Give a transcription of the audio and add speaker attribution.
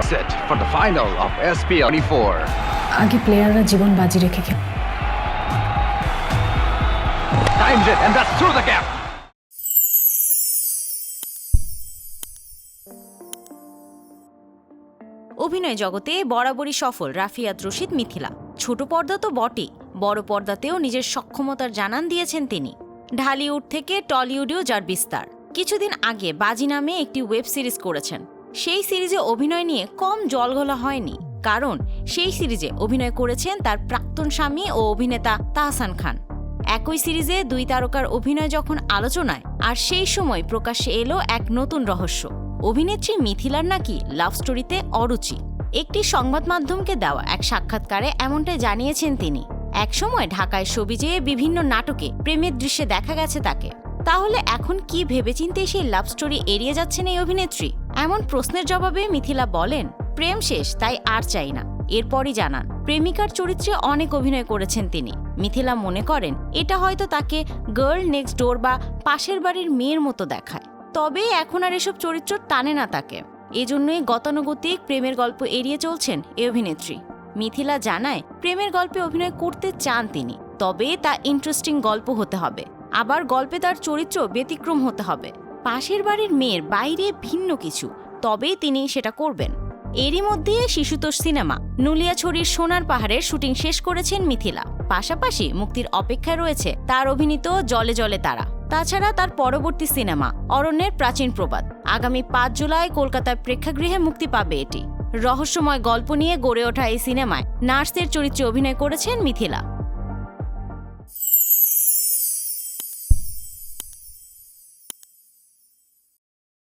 Speaker 1: Set for the final of SPL 24.
Speaker 2: আগে প্লেয়াররা জীবন বাজি রেখে
Speaker 1: Times it, and that's through the gap.
Speaker 3: অভিনয় জগতে বরাবরই সফল রাফিয়াত রশিদ মিথিলা। ছোট পর্দা তো বটেই, বড় পর্দাতেও নিজের সক্ষমতার জানান দিয়েছেন তিনি। ঢালিউড থেকে টলিউডেও যার বিস্তার। কিছুদিন আগে বাজি নামে একটি ওয়েব সিরিজ করেছেন। সেই সিরিজে অভিনয় নিয়ে কম জলঘোলা হয়নি, কারণ সেই সিরিজে অভিনয় করেছেন তার প্রাক্তন স্বামী ও অভিনেতা তাহসান খান। একই সিরিজে দুই তারকার অভিনয় যখন আলোচনায়, আর সেই সময় প্রকাশ্যে এলো এক নতুন রহস্য। অভিনেত্রী মিথিলার নাকি লাভ স্টোরিতে অরুচি। একটি সংবাদ মাধ্যমকে দেওয়া এক সাক্ষাৎকারে এমনটাই জানিয়েছেন তিনি। একসময় ঢাকায় সবিজে বিভিন্ন নাটকে প্রেমের দৃশ্যে দেখা গেছে তাকে। তাহলে এখন কি ভেবেচিন্তে সেই লাভ স্টোরি এড়িয়ে যাচ্ছেন এই অভিনেত্রী? এমন প্রশ্নের জবাবে মিথিলা বলেন, প্রেম শেষ, তাই আর চাই না। এরপরই জানান, প্রেমিকার চরিত্রে অনেক অভিনয় করেছেন তিনি। মিথিলা মনে করেন এটা হয়তো তাকে গার্ল নেক্সট ডোর বা পাশের বাড়ির মেয়ের মতো দেখায়। তবে এখন আর এসব চরিত্র টানে না তাকে। এজন্যই গতানুগতিক প্রেমের গল্প এড়িয়ে চলছেন এই অভিনেত্রী। মিথিলা জানায়, প্রেমের গল্পে অভিনয় করতে চান তিনি, তবে তা ইন্টারেস্টিং গল্প হতে হবে। আবার গল্পে তার চরিত্র ব্যতিক্রম হতে হবে। পাশের বাড়ির মেয়ের বাইরে ভিন্ন কিছু, তবেই তিনি সেটা করবেন। এরই মধ্যে শিশুতোষ সিনেমা নুলিয়াছড়ির সোনার পাহাড়ের শুটিং শেষ করেছেন মিথিলা। পাশাপাশি মুক্তির অপেক্ষায় রয়েছে তার অভিনীত জলে জলে তারা। তাছাড়া তার পরবর্তী সিনেমা অরণ্যের প্রাচীন প্রবাদ আগামী 5 জুলাই কলকাতার প্রেক্ষাগৃহে মুক্তি পাবে। এটি রহস্যময় গল্প নিয়ে গড়ে ওঠা এই সিনেমায় নার্সের চরিত্রে অভিনয় করেছেন মিথিলা।